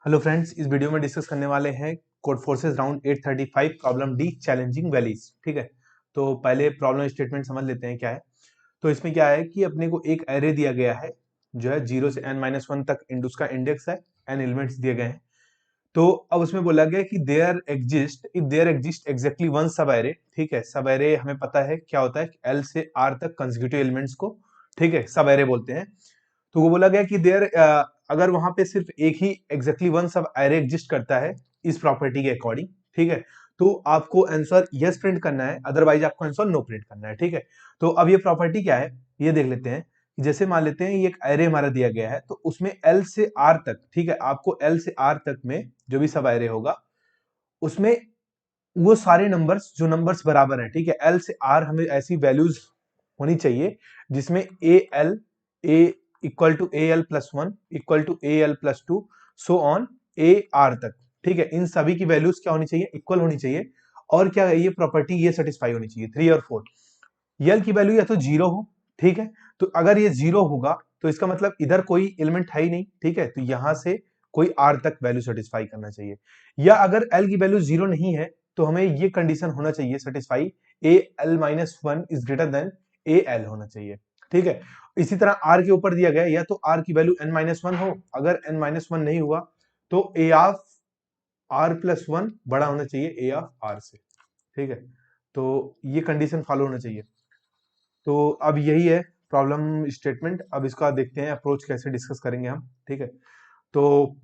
Hello friends, इस video में discuss करने वाले हैं code forces round 835 problem D challenging valleys. ठीक है, तो पहले प्रॉब्लम स्टेटमेंट समझ लेते हैं क्या है। तो इसमें क्या है कि अपने को एक एरे दिया गया है जो है 0 से n-1 तक उसका इंडेक्स है, n एलिमेंट्स दिए गए हैं। तो अब उसमें बोला गया कि देयर एग्जिस्ट एग्जैक्टली वन सब एरे। ठीक है, सब एरे हमें पता है क्या होता है, L से R तक कंसेक्यूटिव एलिमेंट्स को ठीक है सब एरे बोलते हैं। तो वो बोला गया कि अगर वहां पे सिर्फ एक ही एग्जैक्टली वन सब एरे एग्जिस्ट करता है इस प्रॉपर्टी के अकॉर्डिंग, ठीक है, तो आपको आंसर यस प्रिंट करना है, अदरवाइज आपको आंसर नो प्रिंट करना है। ठीक है, तो अब ये प्रॉपर्टी क्या है ये देख लेते हैं। जैसे मान लेते हैं ये एक एरे हमारा दिया गया है, तो उसमें एल से आर तक, ठीक है, आपको एल से आर तक में जो भी सब एरे होगा उसमें वो सारे नंबर्स जो नंबर्स बराबर है, ठीक है, एल से आर हमें ऐसी वैल्यूज होनी चाहिए जिसमें A equal to A L plus one equal to A L plus two so on A R तक। ठीक है, इन सभी की वैल्यूज क्या होनी चाहिए, इक्वल होनी चाहिए। और क्या है ये प्रॉपर्टी, ये सेटिस्फाई होनी चाहिए 3 और 4। यल की वैल्यू या तो जीरो हो, ठीक है, तो अगर ये जीरो होगा तो इसका मतलब इधर कोई एलिमेंट है ही नहीं। ठीक है, तो यहां से कोई आर तक वैल्यू सेटिस्फाई करना चाहिए। या अगर एल की वैल्यू जीरो नहीं है तो हमें ये कंडीशन होना चाहिए satisfy, A L minus one is greater than A L होना चाहिए। ठीक है, इसी तरह आर के ऊपर दिया गया या तो आर की वैल्यू एन माइनस वन हो, अगर एन माइनस वन नहीं हुआ तो ए ऑफ आर प्लस वन बड़ा होना चाहिए ए ऑफ आर से। ठीक है, तो ये कंडीशन फॉलो होना चाहिए। तो अब यही है प्रॉब्लम स्टेटमेंट। अब इसका देखते हैं अप्रोच कैसे डिस्कस करेंगे हम। ठीक है, तो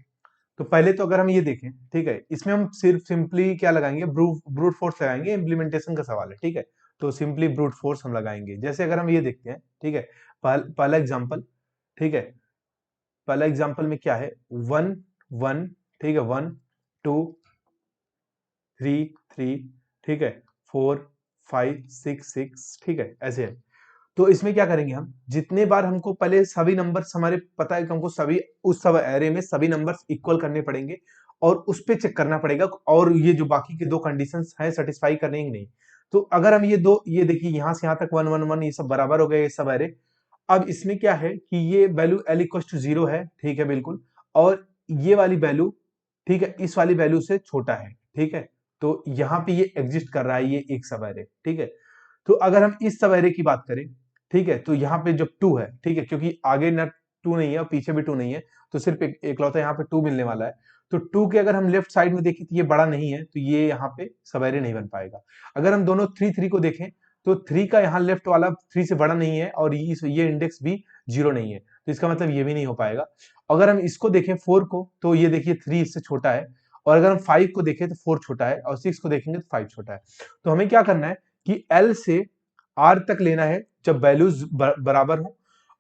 पहले तो अगर हम ये देखें, ठीक है, इसमें हम सिर्फ सिंपली क्या लगाएंगे, ब्रूट फोर्स लगाएंगे, इम्प्लीमेंटेशन का सवाल है। ठीक है, तो सिंपली ब्रूट फोर्स हम लगाएंगे। जैसे अगर हम ये देखते हैं, ठीक है, पहला एग्जांपल, ठीक है, पहला एग्जांपल में क्या है, वन वन, ठीक है, वन टू थ्री थ्री, ठीक है, फोर फाइव सिक्स सिक्स, ठीक है, ऐसे है। तो इसमें क्या करेंगे हम, जितने बार हमको पहले सभी नंबर्स हमारे पता है कि हमको सभी उस सब एरे में सभी नंबर्स इक्वल करने पड़ेंगे और उस पे चेक करना पड़ेगा और ये जो बाकी के दो कंडीशंस हैं सेटिस्फाई करने ही नहीं। तो अगर हम ये देखिए यहां से यहां तक वन वन वन ये सब बराबर हो गए ये सब एरे। अब इसमें क्या है कि ये value L equal to zero है, ठीक है, बिल्कुल, और ये वाली वैल्यू, ठीक है, इस वाली वैल्यू से छोटा है। ठीक है, तो यहाँ पे ये एग्जिस्ट कर रहा है ये एक सब एरे। ठीक है, तो अगर हम इस सब एरे की बात करें, ठीक है, तो यहाँ पे जब टू है, ठीक है, क्योंकि आगे ना टू नहीं है और पीछे भी टू नहीं है, तो सिर्फ एकलौता यहाँ पे टू मिलने वाला है। तो टू के अगर हम लेफ्ट साइड में देखें तो ये बड़ा नहीं है, तो ये यहाँ पे सब एरे नहीं बन पाएगा। अगर हम दोनों थ्री थ्री को देखें तो थ्री का यहाँ लेफ्ट वाला थ्री से बड़ा नहीं है और ये इंडेक्स भी जीरो नहीं है, तो इसका मतलब ये भी नहीं हो पाएगा। अगर हम इसको देखें फोर को, तो ये देखिए थ्री इससे छोटा है, और अगर हम फाइव को देखें तो फोर छोटा है, और सिक्स को देखेंगे तो फाइव छोटा है। तो हमें क्या करना है कि एल से आर तक लेना है जब वैल्यूज बराबर हो,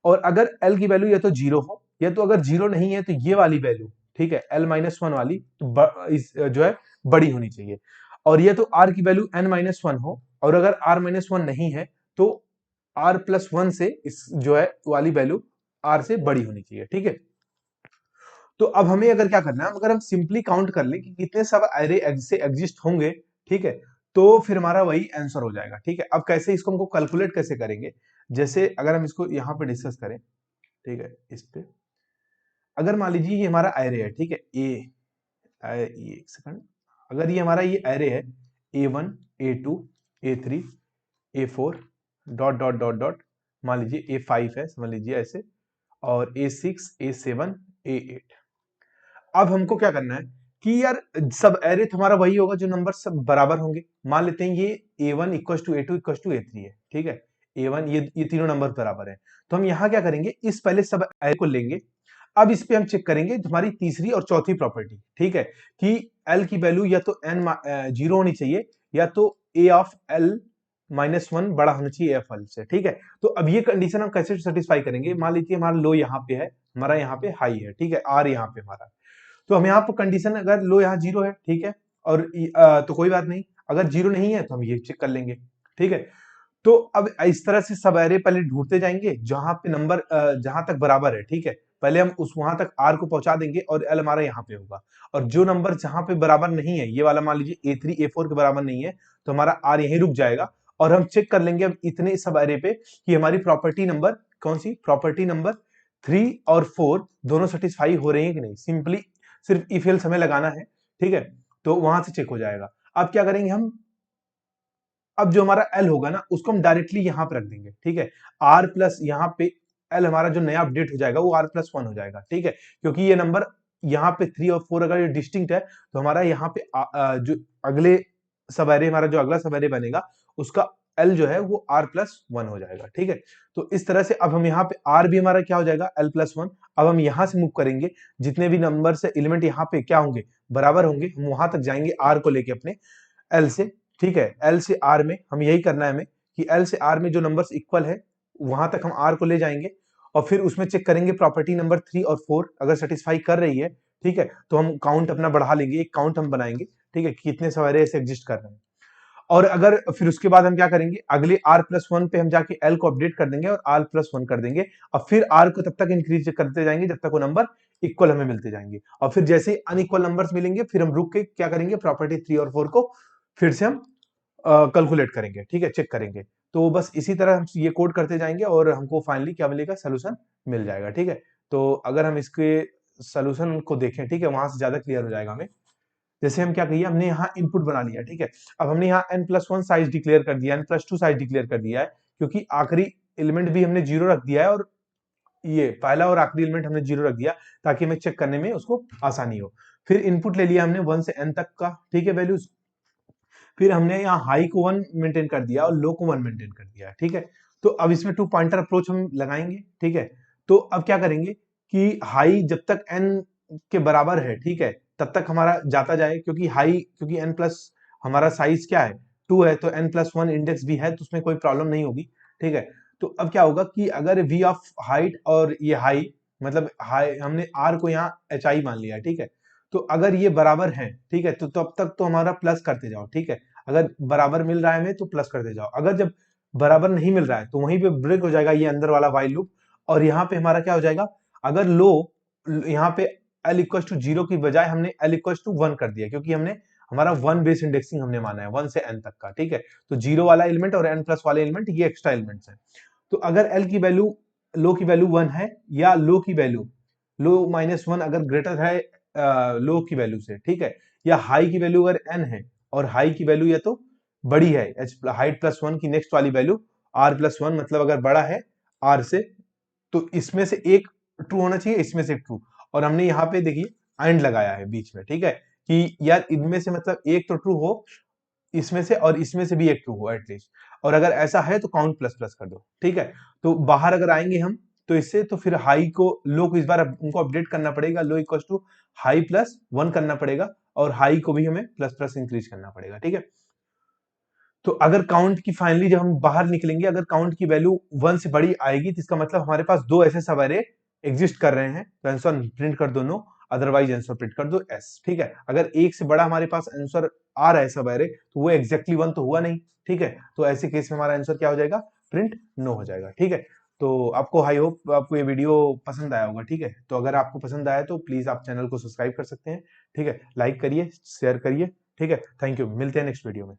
और अगर एल की वैल्यू या तो जीरो हो या तो अगर जीरो नहीं है तो ये वाली वैल्यू, ठीक है, एल माइनस वन वाली जो है बड़ी होनी चाहिए, और ये तो आर की वैल्यू एन माइनस वन हो, और अगर आर माइनस वन नहीं है तो आर प्लस वन से इस जो है वाली वैल्यू आर से बड़ी होनी चाहिए। ठीक है, तो अब हमें अगर क्या करना है, अगर हम सिंपली काउंट कर ले कि कितने सब एरे से एग्जिस्ट होंगे, ठीक है, तो फिर हमारा वही आंसर हो जाएगा। ठीक है, अब कैसे इसको हमको कैलकुलेट कैसे करेंगे, जैसे अगर हम इसको यहाँ पे डिस्कस करें, ठीक है, इस पे अगर मान लीजिए ये हमारा एरे है, ठीक है, एक सेकंड, अगर ये हमारा ये एरे है A one A two A three A four dot dot dot dot, मान लीजिए ए फाइव है, समझ लीजिए ऐसे, और A six A seven A eight. अब हमको क्या करना है कि यार सब एरे तो हमारा वही होगा जो नंबर सब बराबर होंगे। मान लेते हैं ये A one equal to A two equal to A three है, ठीक है, ए वन ये तीनों नंबर बराबर है। तो हम यहाँ क्या करेंगे, इस पहले सब एरे को लेंगे। अब इस पे हम चेक करेंगे हमारी तीसरी और चौथी प्रॉपर्टी, ठीक है, कि एल की वैल्यू या तो एन जीरो होनी चाहिए या तो ए ऑफ एल माइनस वन बड़ा होना चाहिए एफ एल से। ठीक है, तो अब ये कंडीशन हम कैसे सेटिस्फाई करेंगे, मान लीजिए हमारा लो यहाँ पे है, हमारा यहाँ पे हाई है, ठीक है, आर यहाँ पे हमारा, तो हम यहाँ पर कंडीशन अगर लो यहाँ जीरो है, ठीक है, और तो कोई बात नहीं, अगर जीरो नहीं है तो हम ये चेक कर लेंगे। ठीक है, तो अब इस तरह से सब एरे पहले ढूंढते जाएंगे जहां पे नंबर जहां तक बराबर है। ठीक है, पहले हम उस वहां तक आर को पहुंचा देंगे और एल हमारा यहाँ पे होगा, और जो नंबर जहां पे बराबर नहीं है, ये वाला मान लीजिए ए थ्री ए फोर के बराबर नहीं है, तो हमारा आर यहीं रुक जाएगा, और हम चेक कर लेंगे अब इतने सब एरे पे कि हमारी प्रॉपर्टी नंबर कौन सी, प्रॉपर्टी नंबर थ्री और फोर दोनों सेटिस्फाई हो रही है कि नहीं। सिंपली सिर्फ इफ एल्स हमें लगाना है, ठीक है, तो वहां से चेक हो जाएगा। अब क्या करेंगे हम, अब जो हमारा एल होगा ना उसको हम डायरेक्टली यहां पर रख देंगे, ठीक है, आर प्लस यहाँ पे एल हमारा जो नया अपडेट हो जाएगा वो R+1 हो जाएगा, ठीक है, क्योंकि ये नंबर यहाँ पे 3 और 4 अगर ये डिस्टिंक्ट है तो हमारा यहाँ पे जो अगले सब एरे, हमारा जो अगला सब एरे बनेगा उसका एल जो है वो R+1 हो जाएगा, ठीक है। तो इस तरह से अब हम यहाँ पे आर भी हमारा क्या हो जाएगा L+1। अब हम यहाँ से मूव करेंगे, जितने भी नंबर से एलिमेंट यहाँ पे क्या होंगे, बराबर होंगे, हम वहां तक जाएंगे आर को लेके अपने एल से, ठीक है। एल से आर में हम यही करना है हमें कि एल से आर में जो नंबर्स इक्वल है वहां तक हम आर को ले जाएंगे और फिर उसमें चेक करेंगे प्रॉपर्टी नंबर 3 और 4 अगर सेटिस्फाई कर रही है, ठीक है, तो हम काउंट अपना बढ़ा लेंगे, एक काउंट हम बनाएंगे, ठीक है, कितने सवारे ऐसे एग्जिस्ट कर रहे हैं। और अगर फिर उसके बाद हम क्या करेंगे, अगले R+1 पे हम जाके L को अपडेट कर देंगे और R+1 कर देंगे और फिर R को तब तक इंक्रीज करते जाएंगे जब तक वो नंबर इक्वल हमें मिलते जाएंगे। और फिर जैसे अनइक्वल नंबर्स मिलेंगे फिर हम रुक के क्या करेंगे, प्रॉपर्टी 3 और 4 को फिर से हम कैलकुलेट करेंगे, ठीक है, चेक करेंगे। तो बस इसी तरह हम ये कोड करते जाएंगे और हमको फाइनली क्या मिलेगा, सोल्यूशन मिल जाएगा, ठीक है। तो अगर हम इसके सोल्यूशन को देखें, ठीक है, वहां से ज्यादा क्लियर हो जाएगा हमें। जैसे हम क्या कहिए, हमने यहाँ इनपुट बना लिया, ठीक है, अब हमने यहाँ n+1 साइज डिक्लेयर कर दिया, n+2 साइज डिक्लेयर कर दिया है, क्योंकि आखिरी एलिमेंट भी हमने 0 रख दिया है और ये पहला और आखिरी एलिमेंट हमने 0 रख दिया ताकि हमें चेक करने में उसको आसानी हो। फिर इनपुट ले लिया हमने 1 से n तक का, ठीक है, वैल्यूज। फिर हमने यहाँ हाई को 1 मेंटेन कर दिया और लो को 1 मेंटेन कर दिया, ठीक है। तो अब इसमें 2 पॉइंटर अप्रोच हम लगाएंगे, ठीक है। तो अब क्या करेंगे कि हाई जब तक n के बराबर है, ठीक है, तब तक हमारा जाता जाए, क्योंकि हाई, क्योंकि n प्लस हमारा साइज क्या है 2 है, तो n+1 इंडेक्स भी है तो उसमें कोई प्रॉब्लम नहीं होगी, ठीक है। तो अब क्या होगा कि अगर v ऑफ हाइट और ये हाई, मतलब हाई हमने r को यहाँ hi मान लिया है, ठीक है, तो अगर ये बराबर है, ठीक है, तो तब तक तो हमारा प्लस करते जाओ, ठीक है। अगर बराबर मिल रहा है हमें तो प्लस करते जाओ, अगर जब बराबर नहीं मिल रहा है तो वहीं पे ब्रेक हो जाएगा ये अंदर वाला वाइल लूप और यहाँ पे हमारा क्या हो जाएगा, अगर लो यहाँ पे l इक्वल टू 0 की बजाय हमने l इक्वल टू 1 कर दिया, क्योंकि हमने हमारा 1 बेस इंडेक्सिंग हमने माना है 1 से n तक का, ठीक है। तो 0 वाला एलिमेंट और n प्लस वाले एलिमेंट ये एक्स्ट्रा एलिमेंट्स हैं। तो अगर l की वैल्यू, लो की वैल्यू 1 है या लो की वैल्यू, लो -1 अगर ग्रेटर है लो की वैल्यू से, ठीक है, या हाई की वैल्यू अगर n है और हाई की वैल्यू या तो बड़ी है हाइट +1 की नेक्स्ट वाली वैल्यू R+1, मतलब अगर बड़ा है R से, तो इसमें से एक ट्रू होना चाहिए, इसमें से एक ट्रू। और हमने यहाँ पे देखिए एंड लगाया है बीच में, ठीक है, कि यार इनमें से मतलब एक तो ट्रू हो इसमें से और इसमें से भी एक ट्रू हो एटलीस्ट, और अगर ऐसा है तो काउंट प्लस प्लस कर दो, ठीक है। तो बाहर अगर आएंगे हम तो इससे, तो फिर हाई को लो को इस बार उनको अपडेट करना पड़ेगा, लो इक्वल टू हाई +1 करना पड़ेगा और हाई को भी हमें प्लस प्लस इंक्रीज करना पड़ेगा, ठीक है। तो अगर काउंट की फाइनली जब हम बाहर निकलेंगे, अगर काउंट की वैल्यू 1 से बड़ी आएगी तो इसका मतलब हमारे पास दो ऐसे सब एरे एग्जिस्ट कर रहे हैं, तो आंसर प्रिंट कर दो नो, अदरवाइज आंसर प्रिंट कर दो एस, ठीक है। अगर एक से बड़ा हमारे पास आंसर आ रहा है सब एरे तो वो एग्जैक्टली 1 तो हुआ नहीं, ठीक है, तो ऐसे केस में हमारा आंसर क्या हो जाएगा, प्रिंट नो हो जाएगा, ठीक है। तो आपको आई होप आपको ये वीडियो पसंद आया होगा, ठीक है। तो अगर आपको पसंद आया तो प्लीज आप चैनल को सब्सक्राइब कर सकते हैं, ठीक है, लाइक करिए, शेयर करिए, ठीक है। थैंक यू, मिलते हैं नेक्स्ट वीडियो में।